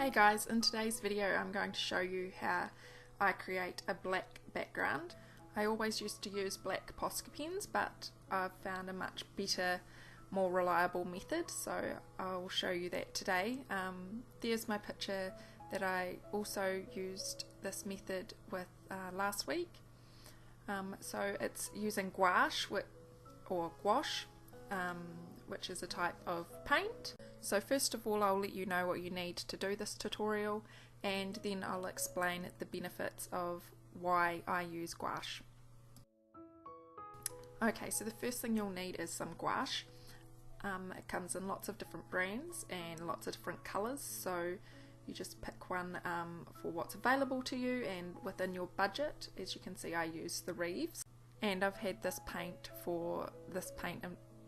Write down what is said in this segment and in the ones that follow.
Hey guys, in today's video I'm going to show you how I create a black background. I always used to use black Posca pens, but I've found a much better, more reliable method, so I'll show you that today. There's my picture that I also used this method with last week. So it's using gouache, which is a type of paint. So first of all, I'll let you know what you need to do this tutorial, and then I'll explain the benefits of why I use gouache. Okay, so the first thing you'll need is some gouache. It comes in lots of different brands and lots of different colours, so you just pick one for what's available to you and within your budget. As you can see, I use the Reeves, and I've had this paint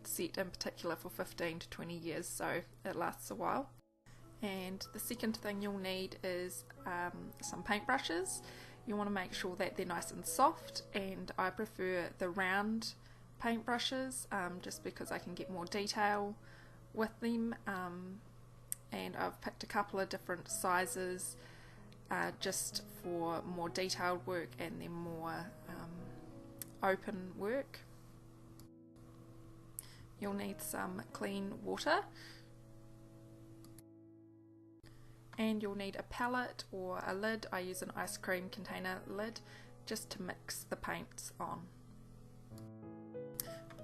set in particular for 15 to 20 years, so it lasts a while. And the second thing you'll need is some paintbrushes. You want to make sure that they're nice and soft, and I prefer the round paintbrushes just because I can get more detail with them, and I've picked a couple of different sizes just for more detailed work and then more open work. You'll need some clean water, and you'll need a palette or a lid. I use an ice cream container lid just to mix the paints on.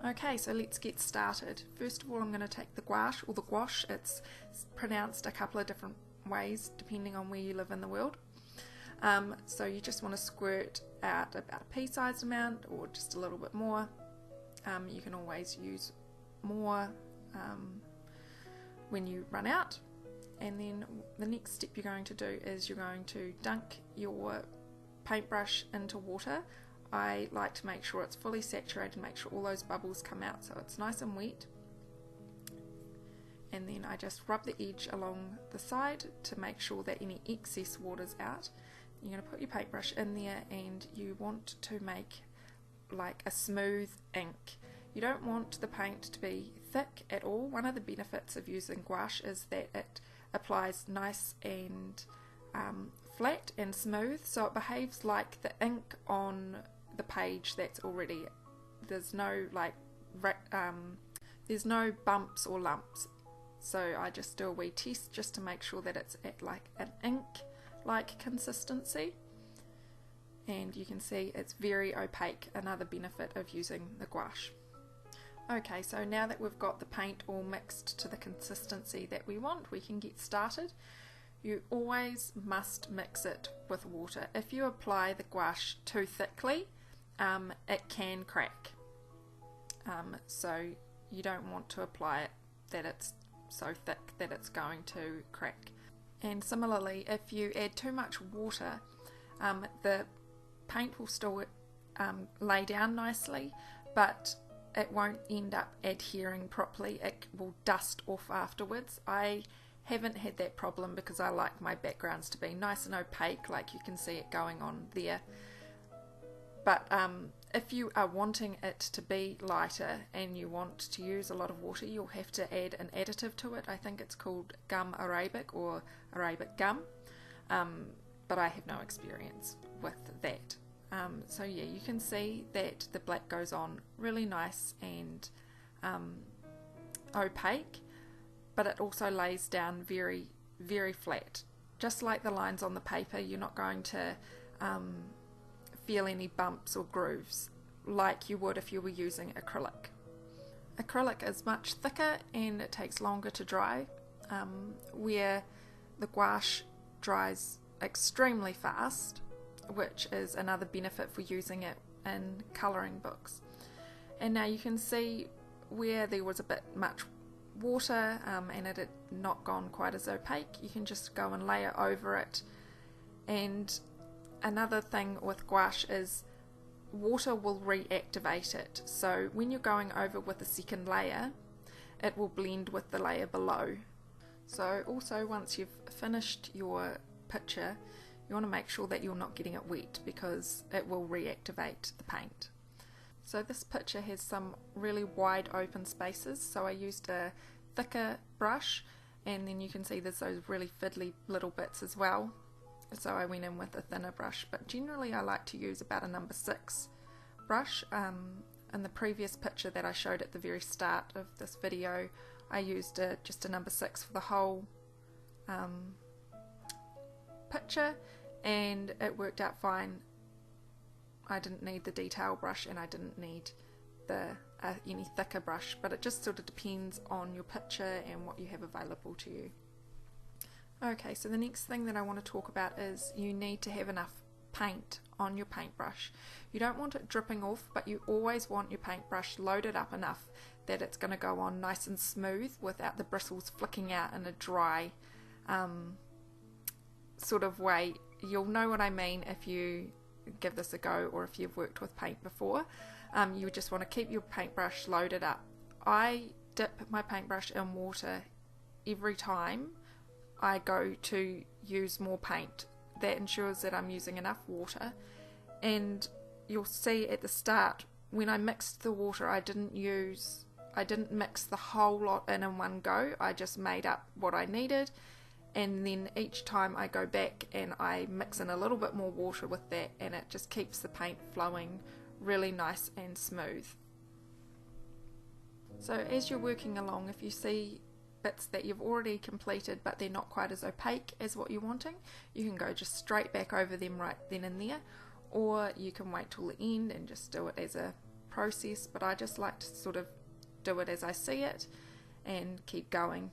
Okay, so let's get started. First of all, I'm going to take the gouache, or the gouache. It's pronounced a couple of different ways depending on where you live in the world. So you just want to squirt out about a pea-sized amount or just a little bit more. You can always use more when you run out. And then the next step you're going to do is you're going to dunk your paintbrush into water. I like to make sure it's fully saturated, make sure all those bubbles come out so it's nice and wet. And then I just rub the edge along the side to make sure that any excess water's out. You're going to put your paintbrush in there, and you want to make like a smooth ink. You don't want the paint to be thick at all. One of the benefits of using gouache is that it applies nice and flat and smooth, so it behaves like the ink on the page that's already, there's no bumps or lumps. So I just do a wee test just to make sure that it's at like an ink like consistency, and you can see it's very opaque, another benefit of using the gouache. Okay, so now that we've got the paint all mixed to the consistency that we want, we can get started. You always must mix it with water. If you apply the gouache too thickly, it can crack. So you don't want to apply it that it's so thick that it's going to crack. And similarly, if you add too much water, the paint will still lay down nicely, but it won't end up adhering properly. It will dust off afterwards. I haven't had that problem because I like my backgrounds to be nice and opaque, like you can see it going on there. But if you are wanting it to be lighter and you want to use a lot of water, you'll have to add an additive to it. I think it's called gum arabic or arabic gum, but I have no experience with that. So yeah, you can see that the black goes on really nice and opaque, but it also lays down very, very flat. Just like the lines on the paper, you're not going to feel any bumps or grooves like you would if you were using acrylic. Acrylic is much thicker and it takes longer to dry, where the gouache dries extremely fast, which is another benefit for using it in colouring books. And now you can see where there was a bit much water and it had not gone quite as opaque, you can just go and layer over it. And another thing with gouache is water will reactivate it, so when you're going over with a second layer, it will blend with the layer below. So also, once you've finished your picture, you want to make sure that you're not getting it wet because it will reactivate the paint. So this picture has some really wide open spaces, so I used a thicker brush and then you can see there's those really fiddly little bits as well, so I went in with a thinner brush. But generally I like to use about a number 6 brush. In the previous picture that I showed at the very start of this video, I used just a number 6 for the whole picture, and it worked out fine. I didn't need the detail brush, and I didn't need the any thicker brush, but it just sort of depends on your picture and what you have available to you. Okay, so the next thing that I want to talk about is you need to have enough paint on your paintbrush. You don't want it dripping off, but you always want your paintbrush loaded up enough that it's going to go on nice and smooth without the bristles flicking out in a dry sort of way. You'll know what I mean if you give this a go, or if you've worked with paint before. You just want to keep your paintbrush loaded up. I dip my paintbrush in water every time I go to use more paint. That ensures that I'm using enough water, and you'll see at the start when I mixed the water, I didn't mix the whole lot in one go. I just made up what I needed, and then each time I go back and I mix in a little bit more water with that, and it just keeps the paint flowing really nice and smooth. So as you're working along, if you see bits that you've already completed but they're not quite as opaque as what you're wanting, you can go just straight back over them right then and there, or you can wait till the end and just do it as a process, but I just like to sort of do it as I see it and keep going.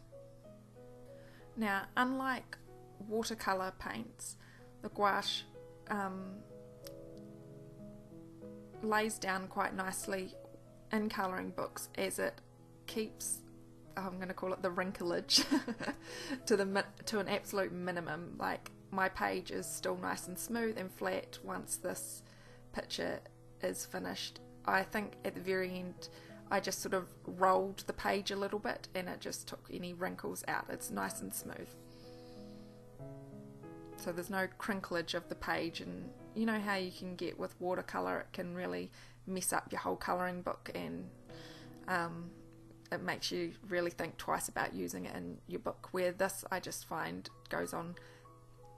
Now, unlike watercolour paints, the gouache lays down quite nicely in colouring books, as it keeps, I'm going to call it the wrinklage, to an absolute minimum. Like, my page is still nice and smooth and flat once this picture is finished. I think at the very end I just sort of rolled the page a little bit and it just took any wrinkles out. It's nice and smooth. So there's no crinklage of the page, and you know how you can get with watercolour, it can really mess up your whole colouring book, and it makes you really think twice about using it in your book, where this I just find goes on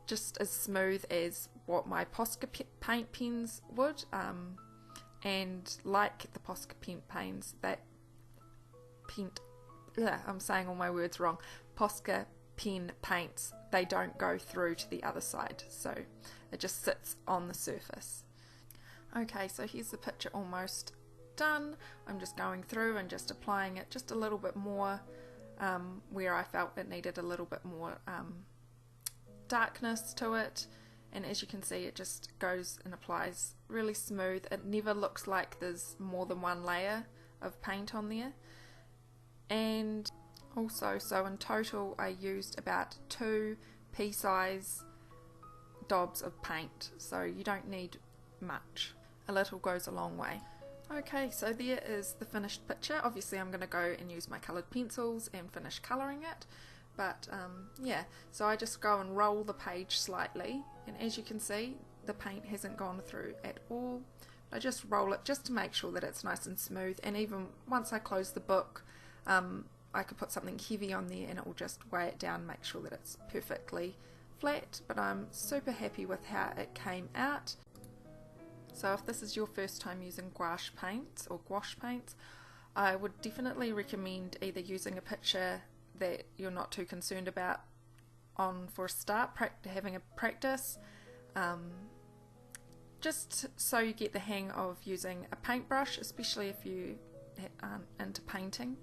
just as smooth as what my Posca paint pens would, and like the Posca paint pens, I'm saying all my words wrong, Posca pen paints, they don't go through to the other side, so it just sits on the surface. Okay, so here's the picture almost done. I'm just going through and just applying it just a little bit more where I felt it needed a little bit more darkness to it, and as you can see it just goes and applies really smooth. It never looks like there's more than one layer of paint on there. And also, so in total I used about 2 pea-size daubs of paint, so you don't need much. A little goes a long way. Okay, so there is the finished picture. Obviously I'm going to go and use my coloured pencils and finish colouring it, but yeah, so I just go and roll the page slightly, and as you can see the paint hasn't gone through at all. I just roll it just to make sure that it's nice and smooth, and even once I close the book I could put something heavy on there and it will just weigh it down, make sure that it's perfectly flat. But I'm super happy with how it came out. So if this is your first time using gouache paints, I would definitely recommend either using a picture that you're not too concerned about on for a start, having a practice, just so you get the hang of using a paintbrush, especially if you aren't into painting.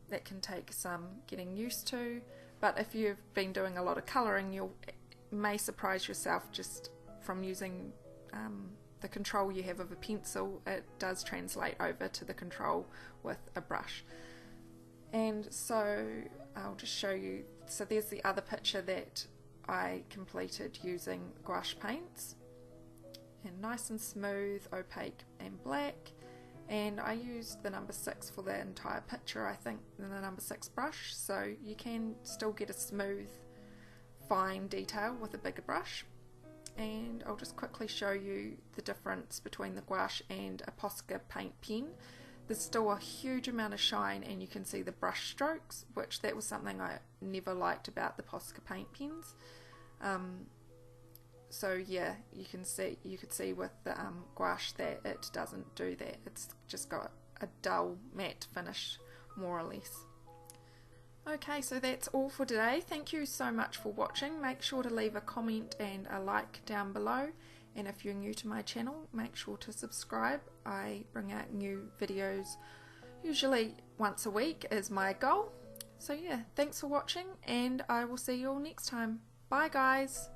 That can take some getting used to, but if you've been doing a lot of colouring, you may surprise yourself just from using the control you have of a pencil. It does translate over to the control with a brush. And so I'll just show you, so there's the other picture that I completed using gouache paints, and nice and smooth, opaque and black. And I used the number 6 for the entire picture, I think, in the number 6 brush, so you can still get a smooth, fine detail with a bigger brush. And I'll just quickly show you the difference between the gouache and a Posca paint pen. there's still a huge amount of shine, and you can see the brush strokes, which that was something I never liked about the Posca paint pens. So yeah, you could see with the gouache that it doesn't do that. It's just got a dull matte finish, more or less. Okay, so that's all for today. Thank you so much for watching. Make sure to leave a comment and a like down below. And if you're new to my channel, make sure to subscribe. I bring out new videos usually once a week is my goal. So yeah, thanks for watching, and I will see you all next time. Bye guys!